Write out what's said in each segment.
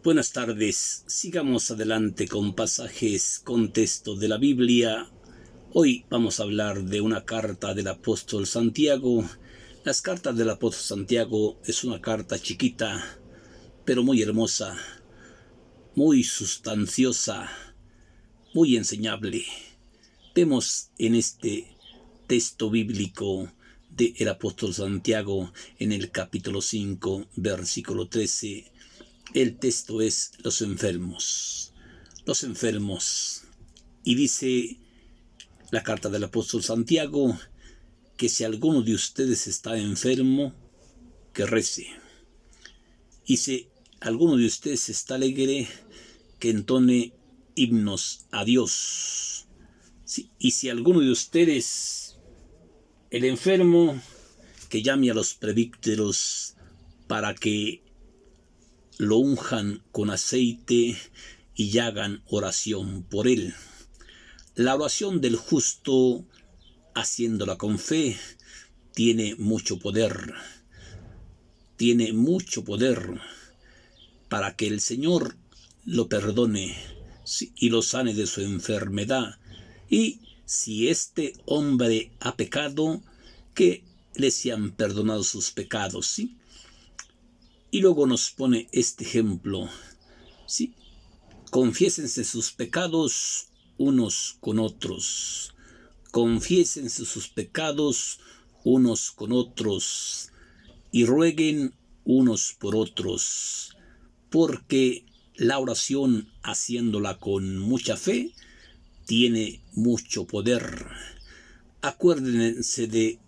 Buenas tardes. Sigamos adelante con pasajes con texto de la Biblia. Hoy vamos a hablar de una carta del apóstol Santiago. Las cartas del apóstol Santiago es una carta chiquita, pero muy hermosa, muy sustanciosa, muy enseñable. Vemos en este texto bíblico del apóstol Santiago en el capítulo 5, versículo 13. El texto es los enfermos. Los enfermos. Y dice la carta del apóstol Santiago que si alguno de ustedes está enfermo, que rece. Y si alguno de ustedes está alegre, que entone himnos a Dios. Y si alguno de ustedes, el enfermo, que llame a los presbíteros para que lo unjan con aceite y hagan oración por él. La oración del justo, haciéndola con fe, tiene mucho poder. Tiene mucho poder para que el Señor lo perdone y lo sane de su enfermedad. Y si este hombre ha pecado, que le sean perdonados sus pecados, ¿sí? Y luego nos pone este ejemplo, ¿sí? Confiésense sus pecados unos con otros. Confiésense sus pecados unos con otros y rueguen unos por otros, porque la oración, haciéndola con mucha fe, tiene mucho poder. Acuérdense de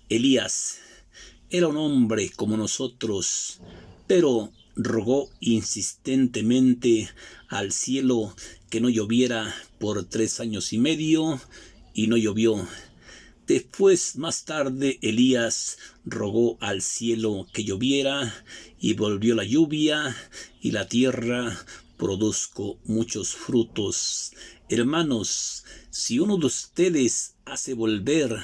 Elías. Era un hombre como nosotros, pero rogó insistentemente al cielo que no lloviera por 3 años y medio, y no llovió. Después, más tarde, Elías rogó al cielo que lloviera, y volvió la lluvia, y la tierra produjo muchos frutos. Hermanos, si uno de ustedes hace volver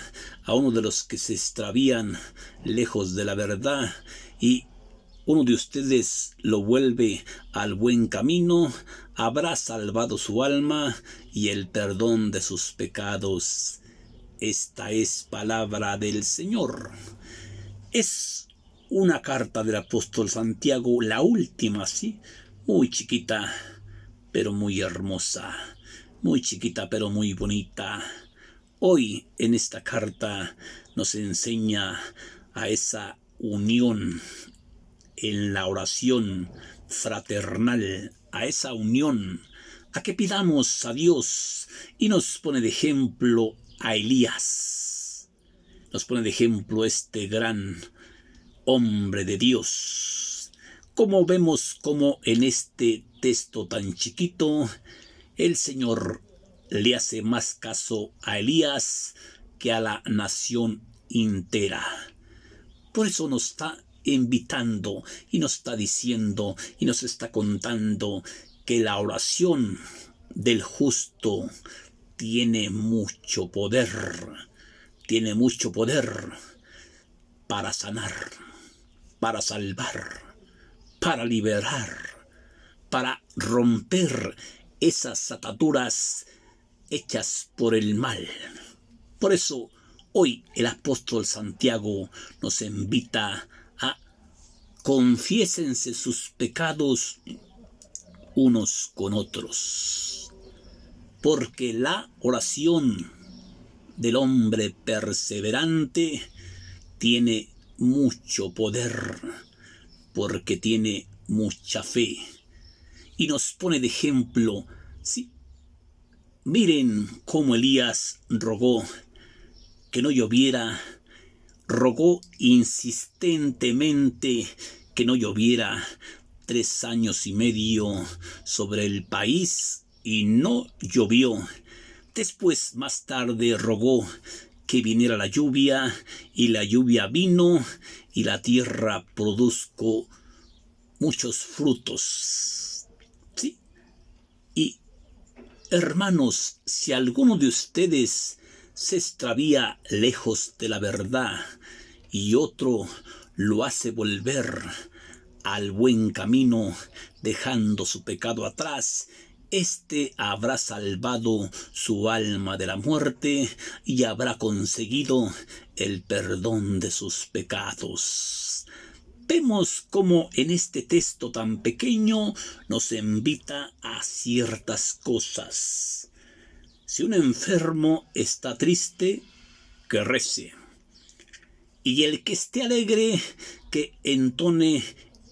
a uno de los que se extravían lejos de la verdad, y uno de ustedes lo vuelve al buen camino, habrá salvado su alma y el perdón de sus pecados. Esta es palabra del Señor. Es una carta del apóstol Santiago, la última, ¿sí? Muy chiquita, pero muy hermosa. Muy chiquita, pero muy bonita. Hoy, en esta carta, nos enseña a esa unión en la oración fraternal, a esa unión, a que pidamos a Dios, y nos pone de ejemplo a Elías. Nos pone de ejemplo este gran hombre de Dios. Como vemos como en este texto tan chiquito, el Señor le hace más caso a Elías que a la nación entera. Por eso nos está invitando y nos está diciendo y nos está contando que la oración del justo tiene mucho poder para sanar, para salvar, para liberar, para romper esas ataduras hechas por el mal. Por eso hoy el apóstol Santiago nos invita a confiésense sus pecados unos con otros, porque la oración del hombre perseverante tiene mucho poder, porque tiene mucha fe. Y nos pone de ejemplo, ¿sí? Miren cómo Elías rogó que no lloviera, rogó insistentemente que no lloviera 3 años y medio sobre el país, y no llovió. Después, más tarde, rogó que viniera la lluvia, y la lluvia vino, y la tierra produjo muchos frutos. ¿Sí? Y, hermanos, si alguno de ustedes se extravía lejos de la verdad y otro lo hace volver al buen camino, dejando su pecado atrás, éste habrá salvado su alma de la muerte y habrá conseguido el perdón de sus pecados. Vemos cómo en este texto tan pequeño nos invita a ciertas cosas. Si un enfermo está triste, que rece. Y el que esté alegre, que entone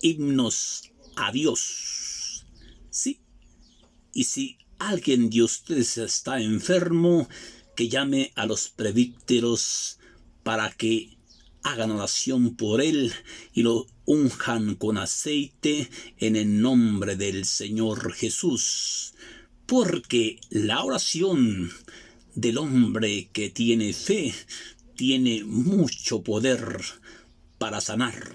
himnos a Dios. ¿Sí? Y si alguien de ustedes está enfermo, que llame a los presbíteros para que hagan oración por él y lo unjan con aceite en el nombre del Señor Jesús. Porque la oración del hombre que tiene fe tiene mucho poder para sanar.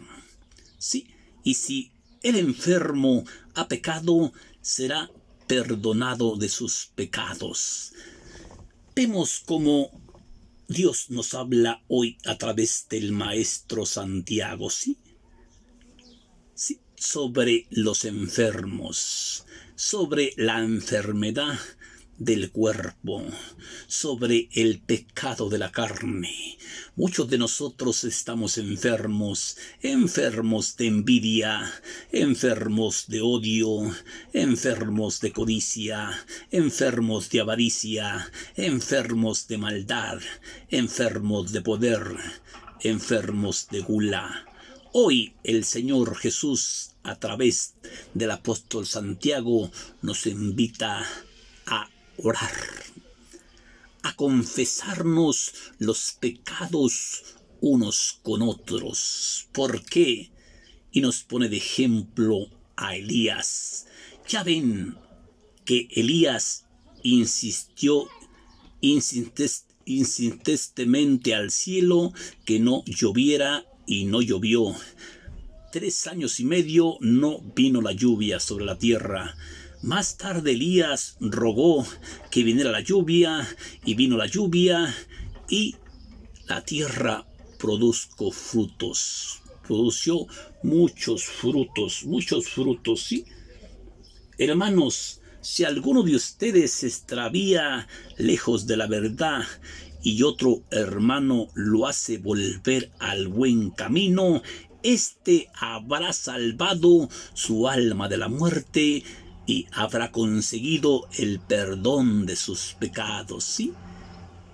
Sí, y si el enfermo ha pecado, será perdonado de sus pecados. Vemos cómo Dios nos habla hoy a través del maestro Santiago, ¿sí? Sí, sobre los enfermos, sobre la enfermedad del cuerpo, sobre el pecado de la carne. Muchos de nosotros estamos enfermos de envidia, enfermos de odio, enfermos de codicia, enfermos de avaricia, enfermos de maldad, enfermos de poder, enfermos de gula. Hoy el Señor Jesús, a través del apóstol Santiago, nos invita a orar, a confesarnos los pecados unos con otros. ¿Por qué? Y nos pone de ejemplo a Elías. Ya ven que Elías insistió insistentemente al cielo que no lloviera y no llovió. 3 años y medio no vino la lluvia sobre la tierra. Más tarde Elías rogó que viniera la lluvia, y vino la lluvia, y la tierra produjo frutos. Produció muchos frutos, ¿sí? Hermanos, si alguno de ustedes se extravía lejos de la verdad y otro hermano lo hace volver al buen camino, éste habrá salvado su alma de la muerte y habrá conseguido el perdón de sus pecados, ¿sí?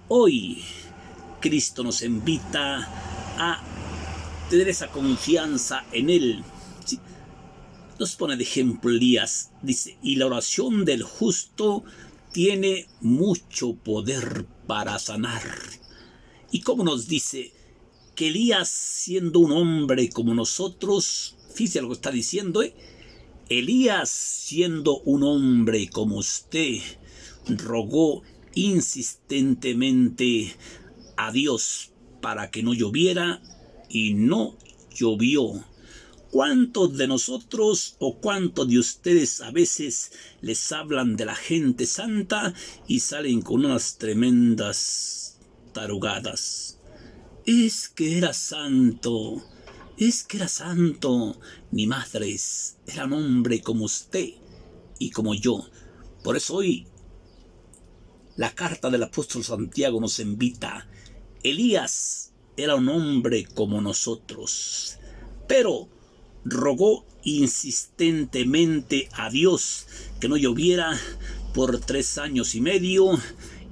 Hoy Cristo nos invita a tener esa confianza en Él, ¿sí? Nos pone de ejemplo Elías, dice, y la oración del justo tiene mucho poder para sanar. Y como nos dice que Elías, siendo un hombre como nosotros, fíjese lo que está diciendo, Elías, siendo un hombre como usted, rogó insistentemente a Dios para que no lloviera y no llovió. ¿Cuántos de nosotros o cuántos de ustedes a veces les hablan de la gente santa y salen con unas tremendas tarugadas? Es que era santo. Ni madres, era un hombre como usted y como yo. Por eso hoy la carta del apóstol Santiago nos invita. Elías era un hombre como nosotros, pero rogó insistentemente a Dios que no lloviera por 3 años y medio,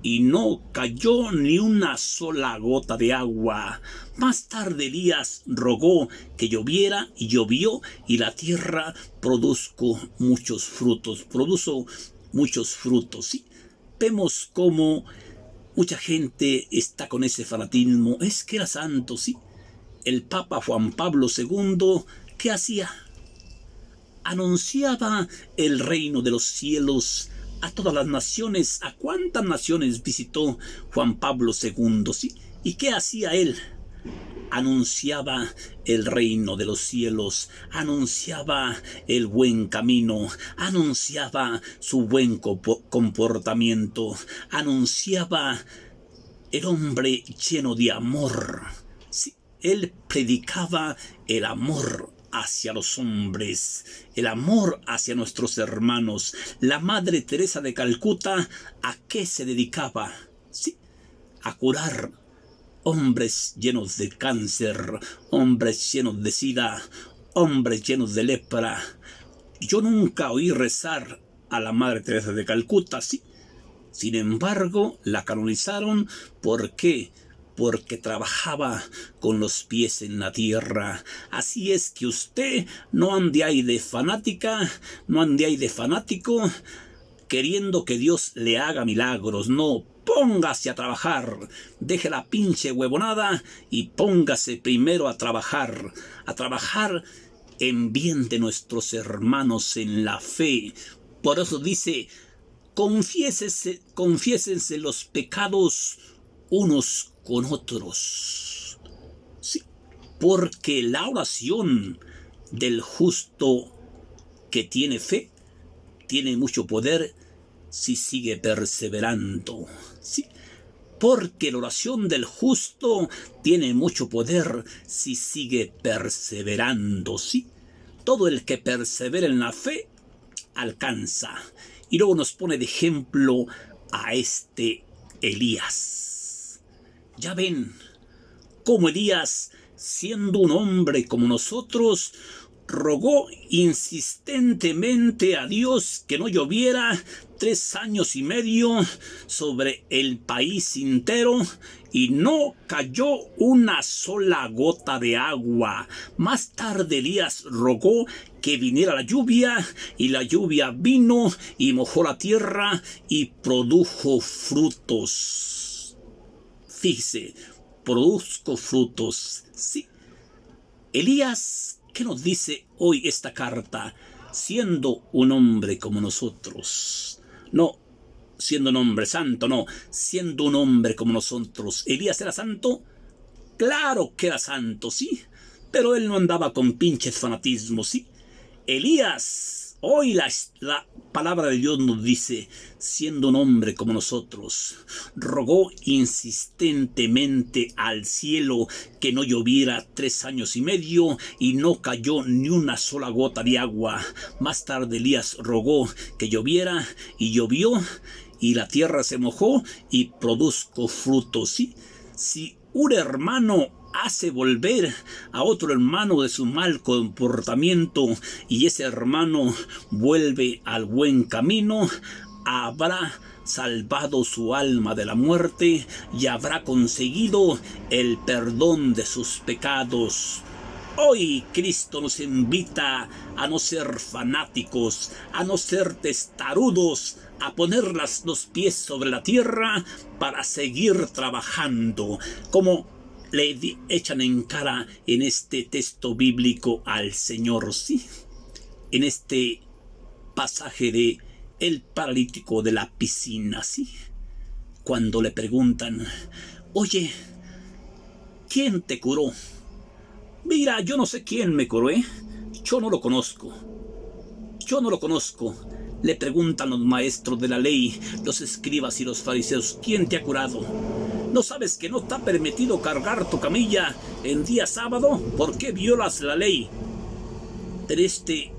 y no cayó ni una sola gota de agua. Más tarde Elías rogó que lloviera, y llovió, y la tierra produjo muchos frutos. ¿Sí? Vemos cómo mucha gente está con ese fanatismo. Es que era santo, ¿sí? El Papa Juan Pablo II, ¿qué hacía? Anunciaba el reino de los cielos a todas las naciones. ¿A cuántas naciones visitó Juan Pablo II? ¿Sí? ¿Y qué hacía él? Anunciaba el reino de los cielos, anunciaba el buen camino, anunciaba su buen comportamiento, anunciaba el hombre lleno de amor. Sí, él predicaba el amor hacia los hombres, el amor hacia nuestros hermanos. La Madre Teresa de Calcuta, ¿a qué se dedicaba? Sí, a curar hombres llenos de cáncer, hombres llenos de sida, hombres llenos de lepra. Yo nunca oí rezar a la Madre Teresa de Calcuta, sí. Sin embargo, la canonizaron. ¿Por qué? Porque trabajaba con los pies en la tierra. Así es que usted no ande ahí de fanática, no ande ahí de fanático, queriendo que Dios le haga milagros. No, póngase a trabajar. Deje la pinche huevonada y póngase primero a trabajar en bien de nuestros hermanos en la fe. Por eso dice, confiésense los pecados unos con otros. Sí, porque la oración del justo que tiene fe tiene mucho poder si sigue perseverando. Sí, porque la oración del justo tiene mucho poder si sigue perseverando. Sí, todo el que persevera en la fe alcanza. Y luego nos pone de ejemplo a este Elías. Ya ven cómo Elías, siendo un hombre como nosotros, rogó insistentemente a Dios que no lloviera 3 años y medio sobre el país entero y no cayó una sola gota de agua. Más tarde Elías rogó que viniera la lluvia y la lluvia vino y mojó la tierra y produjo frutos. Fíjese, produzco frutos. Sí. Elías, ¿qué nos dice hoy esta carta? Siendo un hombre como nosotros. No siendo un hombre santo, no. Siendo un hombre como nosotros. ¿Elías era santo? Claro que era santo, sí. Pero él no andaba con pinches fanatismos, sí. Elías, hoy la palabra de Dios nos dice, siendo un hombre como nosotros, rogó insistentemente al cielo que no lloviera 3 años y medio y no cayó ni una sola gota de agua. Más tarde Elías rogó que lloviera y llovió y la tierra se mojó y produjo frutos. ¿Sí? Si un hermano hace volver a otro hermano de su mal comportamiento y ese hermano vuelve al buen camino, habrá salvado su alma de la muerte y habrá conseguido el perdón de sus pecados. Hoy Cristo nos invita a no ser fanáticos, a no ser testarudos, a poner los pies sobre la tierra para seguir trabajando, como le echan en cara en este texto bíblico al Señor, sí, en este pasaje de el paralítico de la piscina, sí, cuando le preguntan, oye, ¿quién te curó? Mira, yo no sé quién me curó, yo no lo conozco, Le preguntan los maestros de la ley, los escribas y los fariseos, ¿quién te ha curado? ¿No sabes que no está permitido cargar tu camilla en día sábado? ¿Por qué violas la ley? Pero este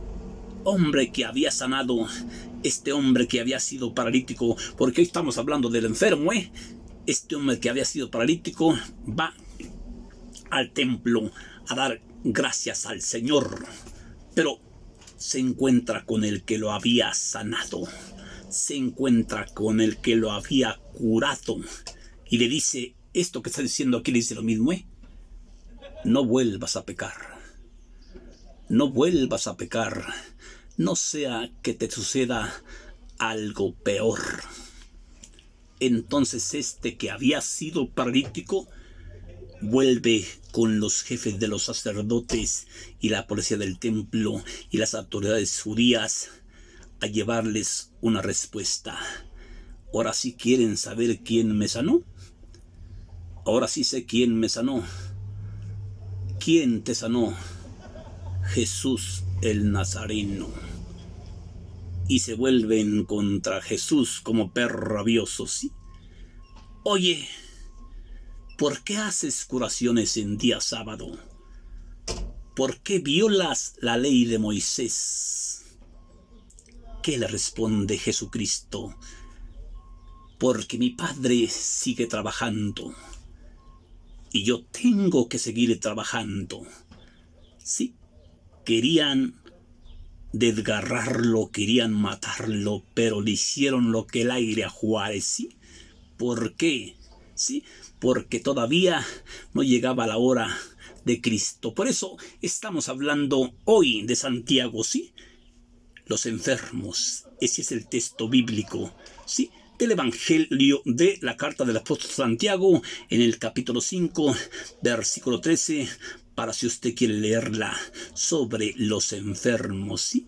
hombre que había sanado, este hombre que había sido paralítico, porque hoy estamos hablando del enfermo, este hombre que había sido paralítico va al templo a dar gracias al Señor, pero se encuentra con el que lo había sanado, se encuentra con el que lo había curado y le dice, esto que está diciendo aquí le dice lo mismo, no vuelvas a pecar, no vuelvas a pecar, no sea que te suceda algo peor. Entonces este que había sido paralítico vuelve con los jefes de los sacerdotes y la policía del templo y las autoridades judías a llevarles una respuesta. Ahora sí quieren saber quién me sanó. Ahora sí sé quién me sanó. ¿Quién te sanó? Jesús el Nazareno. Y se vuelven contra Jesús como perros rabiosos, ¿sí? Oye, ¿por qué haces curaciones en día sábado? ¿por qué violas la ley de Moisés? ¿Qué le responde Jesucristo? Porque mi Padre sigue trabajando y yo tengo que seguir trabajando. Sí, querían desgarrarlo, querían matarlo, pero le hicieron lo que el aire a Juárez, ¿sí? ¿Por qué? ¿Sí? Porque todavía no llegaba la hora de Cristo. Por eso estamos hablando hoy de Santiago, ¿sí? Los enfermos, ese es el texto bíblico, ¿sí? Del Evangelio de la carta del apóstol Santiago, en el capítulo 5, versículo 13, para si usted quiere leerla, sobre los enfermos, ¿sí?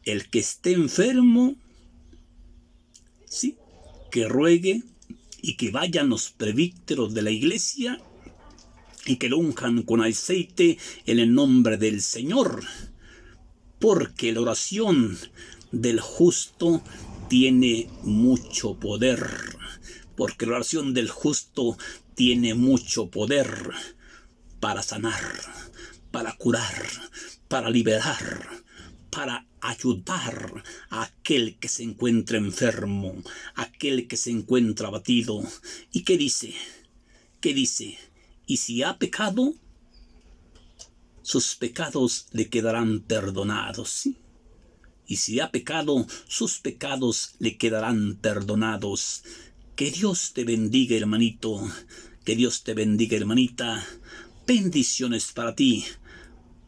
El que esté enfermo, ¿sí? Que ruegue y que vayan los presbíteros de la iglesia y que lo unjan con aceite en el nombre del Señor, porque la oración del justo tiene mucho poder, porque la oración del justo tiene mucho poder para sanar, para curar, para liberar, para ayudar a aquel que se encuentra enfermo, aquel que se encuentra abatido. ¿Y qué dice? ¿Qué dice? Y si ha pecado, sus pecados le quedarán perdonados, ¿sí? Y si ha pecado, sus pecados le quedarán perdonados. Que Dios te bendiga, hermanito. Que Dios te bendiga, hermanita. Bendiciones para ti.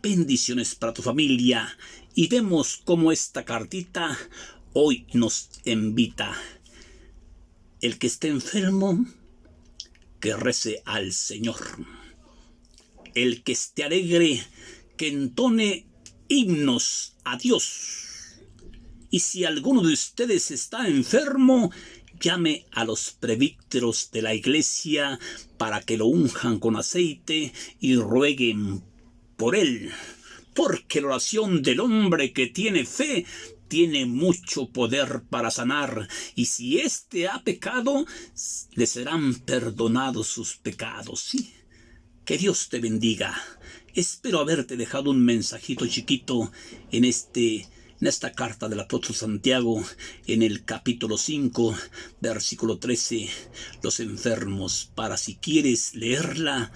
Bendiciones para tu familia. Y vemos cómo esta cartita hoy nos invita. El que esté enfermo, que rece al Señor. El que esté alegre, que entone himnos a Dios. Y si alguno de ustedes está enfermo, llame a los presbíteros de la iglesia para que lo unjan con aceite y rueguen por él. Porque la oración del hombre que tiene fe tiene mucho poder para sanar. Y si éste ha pecado, le serán perdonados sus pecados, ¿sí? Que Dios te bendiga. Espero haberte dejado un mensajito chiquito en esta carta del apóstol Santiago, en el capítulo 5, versículo 13, los enfermos, para si quieres leerla,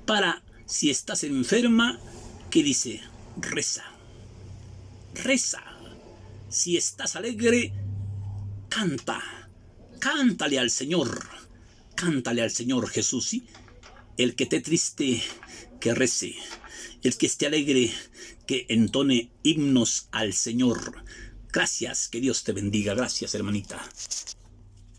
para si estás enferma, ¿qué dice? Reza, si estás alegre, cántale al Señor Jesús, ¿sí? El que esté triste, que rece. El que esté alegre, que entone himnos al Señor. Gracias, que Dios te bendiga. Gracias, hermanita.